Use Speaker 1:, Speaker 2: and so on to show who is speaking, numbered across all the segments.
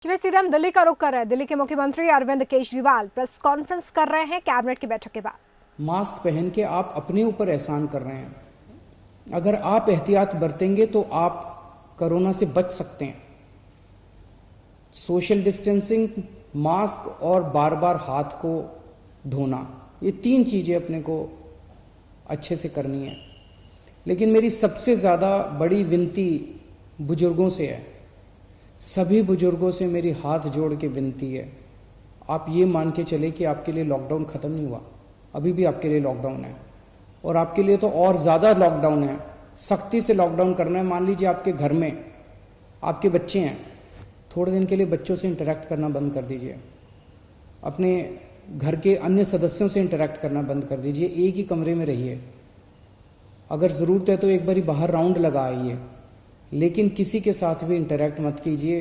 Speaker 1: चलिए सीधे हम दिल्ली का रुख कर रहे हैं। दिल्ली के मुख्यमंत्री अरविंद केजरीवाल प्रेस कॉन्फ्रेंस कर रहे हैं कैबिनेट की बैठक के बाद।
Speaker 2: मास्क पहन के आप अपने ऊपर एहसान कर रहे हैं। अगर आप एहतियात बरतेंगे तो आप कोरोना से बच सकते हैं। सोशल डिस्टेंसिंग, मास्क और बार बार हाथ को धोना, ये 3 चीजें अपने को अच्छे से करनी है। लेकिन मेरी सबसे ज्यादा बड़ी विनती बुजुर्गों से है। सभी बुजुर्गों से मेरी हाथ जोड़ के विनती है, आप ये मान के चले कि आपके लिए लॉकडाउन खत्म नहीं हुआ, अभी भी आपके लिए लॉकडाउन है और आपके लिए तो और ज्यादा लॉकडाउन है। सख्ती से लॉकडाउन करना है। मान लीजिए आपके घर में आपके बच्चे हैं, थोड़े दिन के लिए बच्चों से इंटरेक्ट करना बंद कर दीजिए। अपने घर के अन्य सदस्यों से इंटरेक्ट करना बंद कर दीजिए। एक ही कमरे में रहिए। अगर जरूरत है तो एक बारी बाहर राउंड लगा आइए, लेकिन किसी के साथ भी इंटरेक्ट मत कीजिए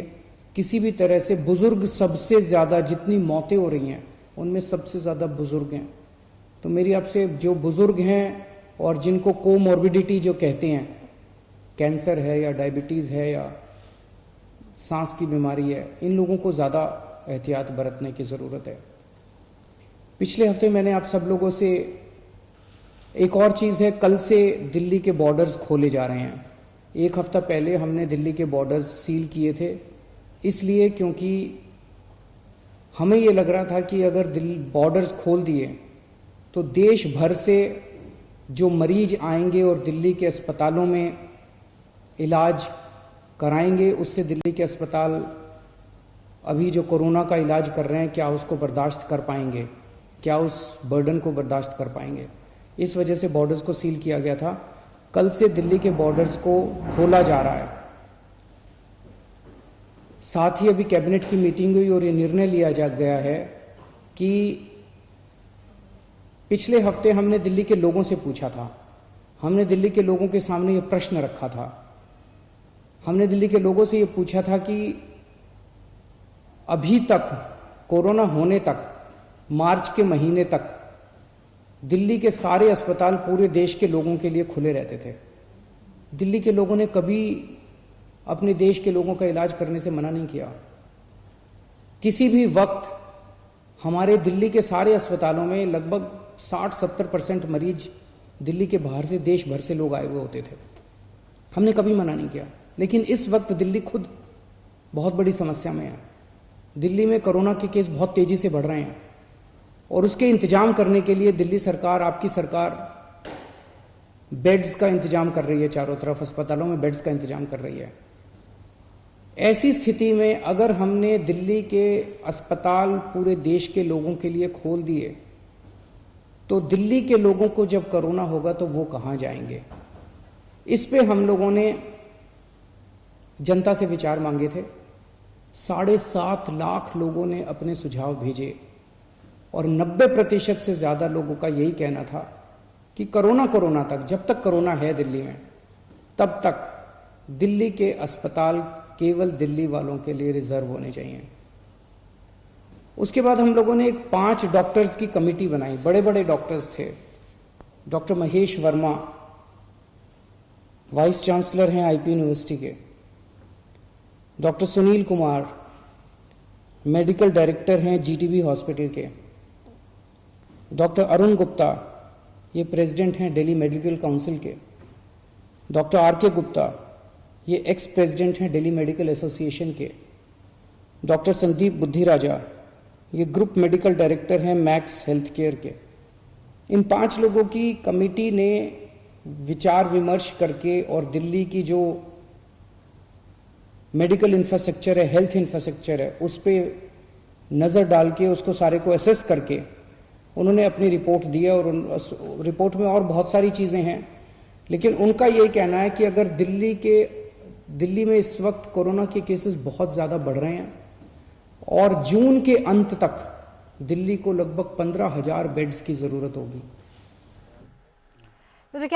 Speaker 2: किसी भी तरह से। बुजुर्ग सबसे ज्यादा, जितनी मौतें हो रही हैं उनमें सबसे ज्यादा बुजुर्ग हैं। तो मेरी आपसे, जो बुजुर्ग हैं और जिनको कोमॉर्बिडिटी जो कहते हैं, कैंसर है या डायबिटीज है या सांस की बीमारी है, इन लोगों को ज्यादा एहतियात बरतने की जरूरत है। पिछले हफ्ते मैंने आप सब लोगों से एक और चीज है, कल से दिल्ली के बॉर्डर्स खोले जा रहे हैं। एक हफ्ता पहले हमने दिल्ली के बॉर्डर्स सील किए थे, इसलिए क्योंकि हमें यह लग रहा था कि अगर बॉर्डर्स खोल दिए तो देश भर से जो मरीज आएंगे और दिल्ली के अस्पतालों में इलाज कराएंगे, उससे दिल्ली के अस्पताल अभी जो कोरोना का इलाज कर रहे हैं, क्या उसको बर्दाश्त कर पाएंगे, क्या उस बर्डन को बर्दाश्त कर पाएंगे। इस वजह से बॉर्डर्स को सील किया गया था। कल से दिल्ली के बॉर्डर्स को खोला जा रहा है। साथ ही अभी कैबिनेट की मीटिंग हुई और ये निर्णय लिया जा गया है कि पिछले हफ्ते हमने दिल्ली के लोगों से पूछा था, हमने दिल्ली के लोगों के सामने ये प्रश्न रखा था। हमने दिल्ली के लोगों से ये पूछा था कि अभी तक, कोरोना होने तक, मार्च के महीने तक दिल्ली के सारे अस्पताल पूरे देश के लोगों के लिए खुले रहते थे। दिल्ली के लोगों ने कभी अपने देश के लोगों का इलाज करने से मना नहीं किया। किसी भी वक्त हमारे दिल्ली के सारे अस्पतालों में लगभग 60-70% मरीज दिल्ली के बाहर से, देश भर से लोग आए हुए होते थे। हमने कभी मना नहीं किया। लेकिन इस वक्त दिल्ली खुद बहुत बड़ी समस्या में है। दिल्ली में कोरोना के केस बहुत तेजी से बढ़ रहे हैं और उसके इंतजाम करने के लिए दिल्ली सरकार, आपकी सरकार, बेड्स का इंतजाम कर रही है। चारों तरफ अस्पतालों में बेड्स का इंतजाम कर रही है। ऐसी स्थिति में अगर हमने दिल्ली के अस्पताल पूरे देश के लोगों के लिए खोल दिए तो दिल्ली के लोगों को जब कोरोना होगा तो वो कहां जाएंगे। इस पे हम लोगों ने जनता से विचार मांगे थे। 7.5 लाख लोगों ने अपने सुझाव भेजे और 90% से ज्यादा लोगों का यही कहना था कि कोरोना तक, जब तक कोरोना है दिल्ली में, तब तक दिल्ली के अस्पताल केवल दिल्ली वालों के लिए रिजर्व होने चाहिए। उसके बाद हम लोगों ने एक 5 डॉक्टर्स की कमेटी बनाई। बड़े बड़े डॉक्टर्स थे। Doctor Mahesh Verma vice chancellor हैं आईपी यूनिवर्सिटी के, doctor Sunil Kumar medical director हैं जीटीबी हॉस्पिटल के, डॉक्टर अरुण गुप्ता, ये प्रेसिडेंट हैं दिल्ली मेडिकल काउंसिल के, डॉक्टर आरके गुप्ता, ये एक्स प्रेसिडेंट हैं दिल्ली मेडिकल एसोसिएशन के, डॉक्टर संदीप बुद्धिराजा, ये ग्रुप मेडिकल डायरेक्टर हैं मैक्स हेल्थ केयर के। इन 5 लोगों की कमेटी ने विचार विमर्श करके और दिल्ली की जो मेडिकल इंफ्रास्ट्रक्चर है, हेल्थ इंफ्रास्ट्रक्चर है, उस पर नजर डाल के, उसको सारे को एसेस करके उन्होंने अपनी रिपोर्ट दी है। और रिपोर्ट में और बहुत सारी चीजें हैं, लेकिन उनका यही कहना है कि अगर दिल्ली में इस वक्त कोरोना के केसेस बहुत ज्यादा बढ़ रहे हैं और जून के अंत तक दिल्ली को लगभग 15,000 बेड्स की जरूरत होगी।